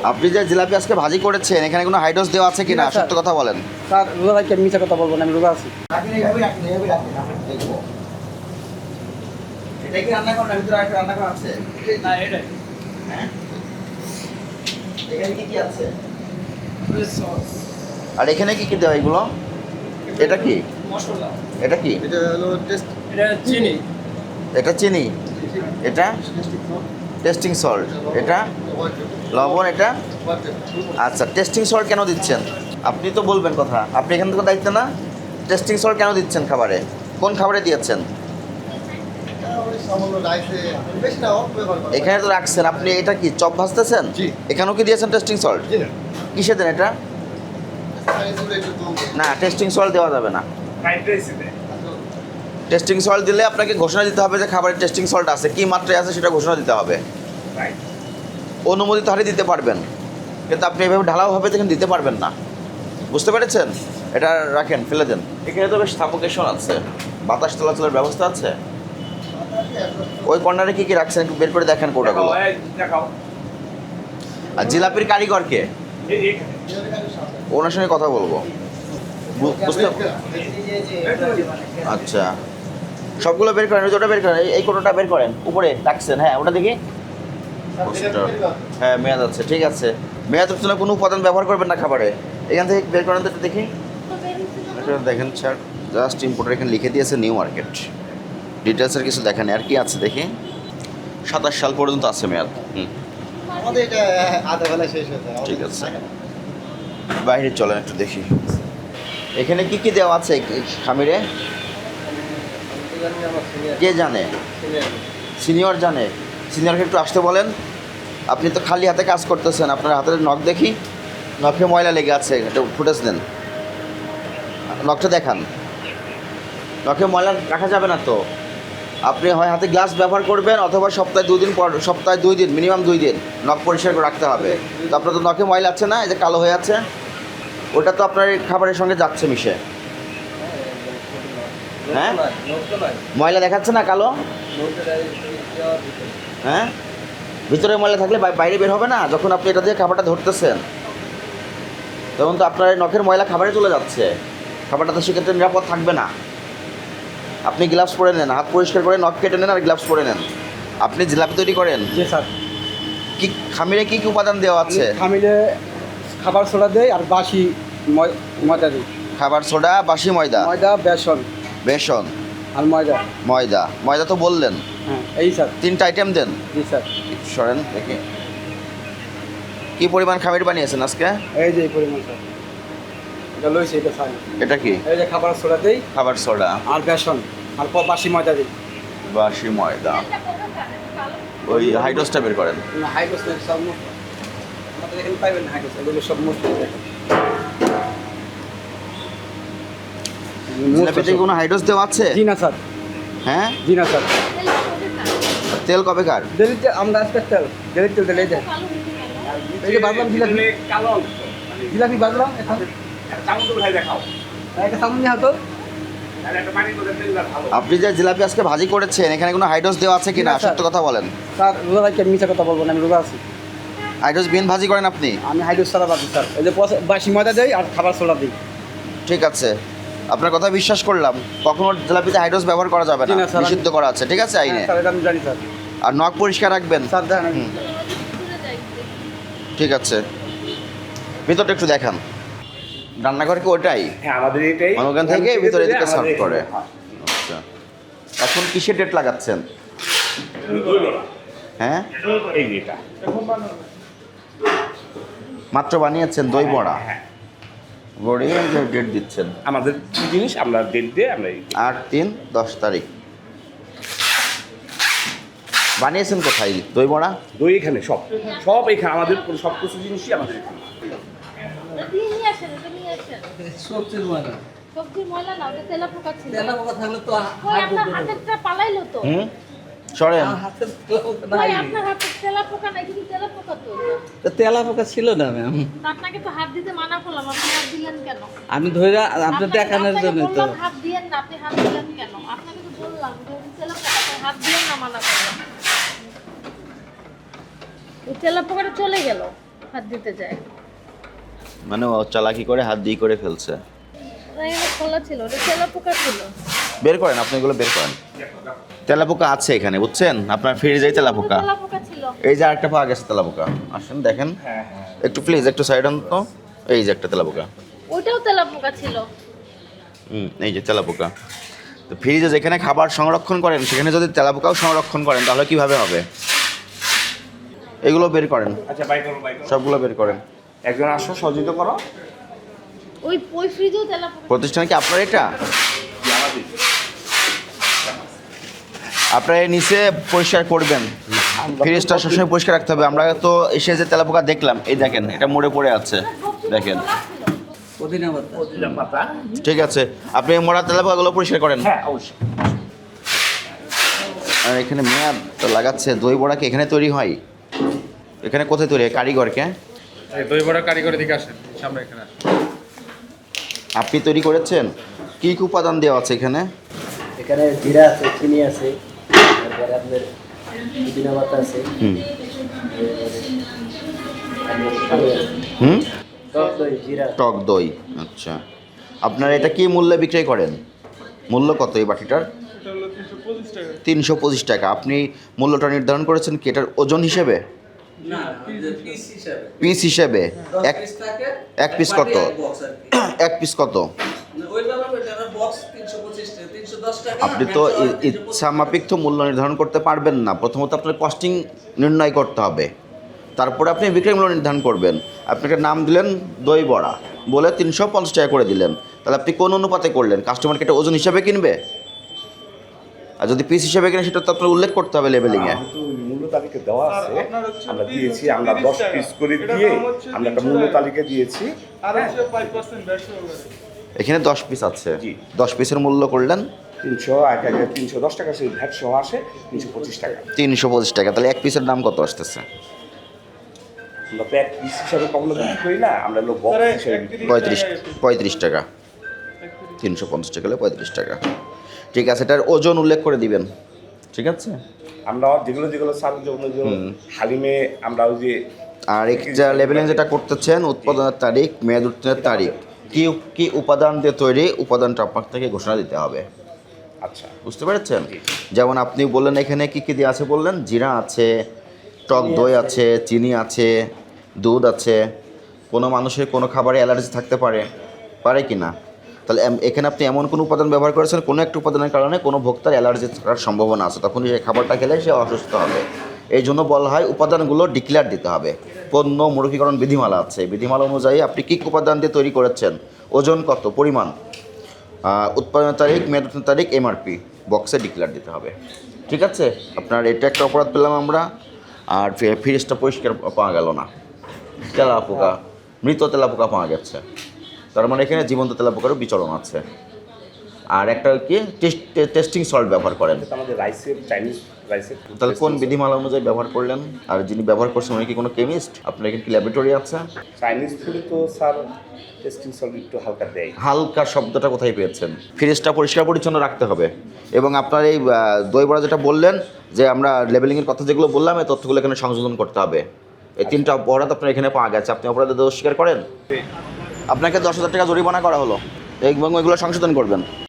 আপনি যে জিলাপি আজকে ভাজি করেছেন এখানে কোনো হাইড্রোস দেওয়া আছে কিনা সত্য কথা বলেন। স্যার রোজা কি মিছা কথা বলবো না, আমি রোজা আছি। এটা কি রান্না করেন? ভিতরে একটা রান্না করা আছে না এটা হ্যাঁ, এখানে কি কি আছে? সস, আর এখানে কি কি দেওয়া এগুলো? এটা কি? মশলা, এটা কি? এটা হলো টেস্ট এটা চিনি, এটা চিনি, এটা টেস্টিং সল্ট, এটা লবণ, এটা আচ্ছা। টেস্টিং সল্ট কেন দিচ্ছেন? আপনি তো বলবেন কথা, আপনি এখান থেকে দায়িত্ব না। টেস্টিং সল্ট কেন দিচ্ছেন খাবারে? কোন খাবারে দিয়েছেন? সামান্য রাইসে বেশি না অল্প ব্যবহার করা। এখানে তো রাখছেন আপনি। এটা কি চপ ভাজতেছেন? জি। এখানেও কি দিয়েছেন টেস্টিং সল্ট? জি না, কিসে দেন এটা? রাইসগুলো একটু কম দিন। না, টেস্টিং সল্ট দেওয়া যাবে না। টেস্টিং সল্ট দিলে আপনাকে ঘোষণা দিতে হবে যে খাবারের টেস্টিং সল্ট আছে, কি মাত্রায় আছে সেটা ঘোষণা দিতে হবে। অনুমোদিত হারে দিতে পারবেন, কিন্তু আপনি এভাবে ঢালাওভাবে দেখেন দিতে পারবেন না। বুঝতে পেরেছেন? এটা রাখেন, ফেলে দেন। এখানে তো বেশ সাফোকেশন আছে, বাতাস চলাচলের ব্যবস্থা আছে। ওই কর্নারে কি কি রাখছেন একটু বের করে দেখেন কোটাগুলো। আর জিলাপির কারিগর কে? ওনার সঙ্গে কথা বলবো। বুঝতে আচ্ছা, সবগুলো বের করেন। ওটা বের করেন, এই কোটোটা বের করেন, উপরে রাখছেন। হ্যাঁ ওটা দেখি। হ্যাঁ মেয়াদ আছে, ঠিক আছে। মেয়াদ উত্তীর্ণ কোনো উপাদান ব্যবহার করবেন না খাবারে। এখান থেকে বের করেন তো একটু দেখি। এটা দেখেন স্যার, জাস্ট ইম্পোর্টার এখানে লিখে দিয়েছে নিউ মার্কেট। ডিটেলসের কিছু দেখেন আর কি আছে দেখি। 27 সাল পর্যন্ত আছে মেয়াদ। আমাদের এটা আধা বেলা শেষ হয়ে যায়। ঠিক আছে, বাইরে চলেন একটু দেখি। এখানে কি কি দেওয়া আছে এই খামিরে? কে জানে? সিনিয়র জানে। সিনিয়রকে একটু আসতে বলেন। আপনি তো খালি হাতে কাজ করতেছেন, আপনার হাতের নখ দেখি। নখে ময়লা লেগে আছে, এটা ফুটেজ দেন। নখটা দেখান। নখে ময়লা রাখা যাবে না তো। আপনি হয় হাতে গ্লাস ব্যবহার করবেন অথবা সপ্তাহে 2 দিন পর, সপ্তাহে 2 দিন, মিনিমাম 2 দিন নখ পরিষ্কার করে রাখতে হবে। তো আপনার তো নখে ময়লা আছে না, এই যে কালো হয়ে আছে, ওটা তো আপনার এই খাবারের সঙ্গে যাচ্ছে মিশে। হ্যাঁ ময়লা দেখাচ্ছে না কালো? হ্যাঁ ভিতরে ময়লা থাকলে বাইরে বের হবে না। যখন আপনি এটা দিয়ে খাবারটা ধরতেছেন তখন তো আপনার এই নখের ময়লা খাবারে চলে যাচ্ছে। খাবারটা তো সেক্ষেত্রে নিরাপদ থাকবে না। আপনি গ্লাভস পরে নেন, হাত পরিষ্কার করে নখ কেটে নেন আর গ্লাভস পরে নেন। আপনি জিলাপি তৈরি করেন? জি স্যার। কি খামিরে কি কি উপাদান দেওয়া আছে? খামিরে খাবার সোডা দেয় আর বাসি ময়দা দিই। খাবার সোডা, বাসি ময়দা, ময়দা, বেসন বেসন আর ময়দা। ময়দা। ময়দা তো বললেন। হ্যাঁ এই স্যার। 3টা আইটেম দেন। জি স্যার। একটু সরেন দেখি। কি পরিমাণ খামির বানিয়েছেন আজকে? এই যে এই পরিমাণ স্যার, এটা লইছে এটা স্যার। এটা কি? এই যে খাবার সোডা দেই খাবার সোডা আর বেসন আর বাসি ময়দা দিই। বাসি ময়দা। ওই হাইড্রোসটা বের করেন। না হাইড্রোস নেই সব মুখ আমাদের এখানে পাইবেন না। হাইড্রোস এগুলো সব মুখ দেখেন। জিলাপিতে কোনো হাইড্রোস দেওয়া আছে? জি না স্যার। হ্যাঁ জি না স্যার। তেল কবেকার? দিল্লিতে আমরা আজকে তেল দিল্লির তেল দিলে দেয়। এই যে বাজলাম জিলাপি, জিলাপি বাজলাম এখন একটা সামনে হাতো। আপনি যে জিলাপি আজকে ভাজি করেছেন এখানে কোনো হাইড্রোস দেওয়া আছে কিনা না, স্যার। সত্য কথা বলেন। স্যার রোজা কি মিছা কথা বলবো না, আমি রোজা আছি। হাইড্রোস বিন ভাজি করেন আপনি? আমি হাইড্রোস ছাড়া বাজি স্যার। এই যে বাসি ময়দা দেয় আর খাবার সোডা দিই। ঠিক আছে, আপনার কথা বিশ্বাস করলাম। কখনো জিলাপিতে হাইড্রোস ব্যবহার করা যাবে জি না, না, স্যার। নিষিদ্ধ করা আছে। ঠিক আছে আইনে। হ্যাঁ, স্যার এটা আমি জানি স্যার। আর নখ পরিষ্কার রাখবেন। স্যার দেখেন ঠিক আছে, ভিতরটা একটু দেখান। রান্নাঘর কি ওটাই? হ্যাঁ আমাদের এটাই মানে ওখান থেকে ভিতরে এদিকে আমাদের সার্ভ করে। হ্যাঁ। আচ্ছা, এখন কিসের ডেট লাগাচ্ছেন? হ্যাঁ এই এটা মাত্র বানিয়েছেন দই বড়া, হ্যাঁ। গড়িয়ে ডেট দিচ্ছেন। আমাদের কি জিনিস আমরা ডেট দিয়ে আমরা 8-3-10 তারিখ। বানিয়েছেন কোথায় দই বড়া? দই এখানে সব সব এখানে আমাদের সব কিছু জিনিসই আমাদের এখানে। সবজির ময়লা। সবজির ময়লা না, ওটা তেলাপোকা ছিল। তেলাপোকা থাকলে তো ওই আপনার হাতেরটা পালাইলো তো। সরেন। হাতের তেলাপোকা ওই নাই। আপনার হাতের তেলাপোকা নাই, কিন্তু তেলাপোকা তো। তো তেলাপোকা ছিল না ম্যাম। তা আপনাকে তো হাত দিতে মানা করলাম, আপনি হাত দিলেন কেন? আমি ধরে আপনি দেখানোর আপনাকে জন্য তো। বললাম হাত দিয়েন না, আপনি হাত দিলেন কেন? আপনাকে তো বললাম যে ওই তেলাপোকা, আপনি হাত দিলেন না, মানা করলাম। ওই তেলাপোকাটা চলে গেল। হাত দিতে যায়। মানে ও চালাকি করে হাত দিয়ে করে ফেলছে। ওটা এখানে খোলা ছিল, ওটা তেলাপোকা ছিল। বের করেন, আপনি এগুলো বের করেন। তেলাপোকা আছে এখানে, বুঝছেন? আপনার ফ্রিজেই তেলাপোকা। তেলাপোকা ছিল। এই যে আরেকটা পাওয়া গেছে তেলাপোকা, আসেন দেখেন। একটু প্লিজ একটু সাইড আন তো। এই যে একটা তেলাপোকা। ওইটাও তেলাপোকা ছিল। এই যে তেলাপোকা। তো ফ্রিজে যেখানে খাবার সংরক্ষণ করেন সেখানে যদি তেলাপোকাও সংরক্ষণ করেন তাহলে কিভাবে হবে? এগুলো বের করেন, আচ্ছা বাই করো বাই করো। সবগুলো বের করেন। একজন আসো সহযোগিতা করো। ওই ফ্রিজেও তেলাপোকা। প্রতিষ্ঠান কি আপনার এটা? কি আমাদের? আপনার এই নিচে পরিষ্কার করবেন, ফ্রিজটা সবসময় পরিষ্কার রাখতে হবে। আমরা তো এসে যে তেলাপোকা দেখলাম, এই দেখেন এটা মরে পড়ে আছে, দেখেন। পুদিনা পাতা। পুদিনা পাতা। ঠিক আছে, আপনি এই মরা তেলাপোকাগুলো পরিষ্কার করেন। হ্যাঁ অবশ্যই। আর এখানে মেয়াদ তো লাগাচ্ছে। দই বড়া কি এখানে তৈরি হয়? এখানে কোথায় তৈরি হয়? কারিগরকে এই দই বড়া কারিগরের দিকে আসেন, সামনে এখানে আসেন। আপনি তৈরি করেছেন? কি কি উপাদান দেওয়া আছে এখানে? এখানে জিরা আছে, চিনি আছে, তারপরে আপনার পুদিনা পাতা আছে, হুম পানি আছে, হুম টক দই, জিরা। টক দই। আচ্ছা, আপনারা এটা কি মূল্যে বিক্রয় করেন? মূল্য কত এই বাটিটার? 325 টাকা। আপনি মূল্যটা নির্ধারণ করেছেন কি এটার ওজন হিসেবে, না, পিস হিসাবে। পিস হিসেবে? 10 এক পিস থাকে। এক পিস কত? বক্স আর কি। এক পিস কত? ওইভাবে ওইটা বক্স 325 টাকা, 310 টাকা। আপনি তো ইচ্ছা মাফিক তো মূল্য নির্ধারণ করতে পারবেন না। প্রথমত আপনার কস্টিং নির্ণয় করতে হবে, তারপরে আপনি বিক্রয় মূল্য নির্ধারণ করবেন। আপনি একটা নাম দিলেন দই বড়া, বলে 350 টাকা করে দিলেন, তাহলে আপনি কোন অনুপাতে করলেন? কাস্টমারকে এটা ওজন হিসাবে কিনবে, আর যদি পিস হিসাবে কিনে সেটা তো আপনার উল্লেখ করতে হবে লেবেলিংয়ে। তো মূল্য তালিকা দেওয়া আছে, আমরা দিয়েছি। আমরা 10 পিস করে দিয়ে আমরা একটা মূল্য তালিকা দিয়েছি। এখানে 10 পিস আছে, জি। 10 পিসের মূল্য করলেন 310 টাকা, সেই ভ্যাট সহ আসে 325 টাকা। 325 টাকা। তাহলে এক পিসের দাম কত আসতেছে? আমরা তো এক পিস হিসাবে কখনো বিক্রি করি না, আমরা হলো বক্স হিসাবে বিক্রি করি। 35 টাকা। 350 টাকা হলে 35 টাকা। ঠিক আছে, এটার ওজন উল্লেখ করে দিবেন। ঠিক আছে। আমরা যেগুলো যেগুলো সার্ভ যেগুলো হালিমে আমরা ওই যে আর একটা লেবেলিং যেটা করতেছেন, উৎপাদনের তারিখ, মেয়াদ উত্তীর্ণের তারিখ, কি কি উপাদান দিয়ে তৈরি, উপাদানটা আপনার থেকে ঘোষণা দিতে হবে। আচ্ছা বুঝতে পেরেছেন? যেমন আপনি বললেন এখানে কি কি দিয়ে আছে বললেন? জিরা আছে, টক দই আছে, চিনি আছে, দুধ আছে। কোনো মানুষের কোনো খাবারে অ্যালার্জি থাকতে পারে, পারে কি না? তাহলে এখানে আপনি এমন কোনো উপাদান ব্যবহার করেছেন, কোনো একটা উপাদানের কারণে কোনো ভোক্তার অ্যালার্জি থাকার সম্ভাবনা আছে, তখন সেই খাবারটা খেলে সে অসুস্থ হবে। এই জন্য বলা হয় উপাদানগুলো ডিক্লেয়ার দিতে হবে। পণ্য মূলকীকরণ বিধিমালা আছে, বিধিমালা অনুযায়ী আপনি কী উপাদান দিয়ে তৈরি করেছেন, ওজন কত, পরিমাণ, উৎপাদনের তারিখ, মেয়াদ উত্তীর্ণের তারিখ, এমআরপি বক্সে ডিক্লেয়ার দিতে হবে। ঠিক আছে? আপনার এটা একটা অপরাধ পেলাম আমরা। আর ফ্রিজটা পরিষ্কার পাওয়া গেল না, তেলাপোকা, মৃত তেলাপোকা পাওয়া গেছে, তার মানে এখানে জীবন্ত তেলাপোকারও বিচরণ আছে। আর একটা কি টেস্টিং সল্ট ব্যবহার করেন। এটা আমাদের রাইসের, চাইনিজ রাইসের। তাহলে কোন বিধিমালা অনুযায়ী ব্যবহার করলেন? আর যিনি ব্যবহার করছেন উনি কি কোনো কেমিস্ট? আপনার এখানে কি ল্যাবরেটরি আছে? চাইনিজ ফুডে তো স্যার টেস্টিং সল্ট একটু হালকা দেয়। হালকা শব্দটা কোথায় পেয়েছেন? ফ্রিজটা পরিষ্কার পরিচ্ছন্ন রাখতে হবে। এবং আপনার এই দই বড়া যেটা বললেন যে আমরা লেবেলিংয়ের কথা যেগুলো বললাম, এই তথ্যগুলো এখানে সংশোধন করতে হবে। এই 3টা অপরাধ আপনার এখানে পাওয়া গেছে, আপনি অপরাধের দোষ স্বীকার করেন। আপনাকে 10,000 টাকা জরিমানা করা হলো এবং এগুলো সংশোধন করবেন।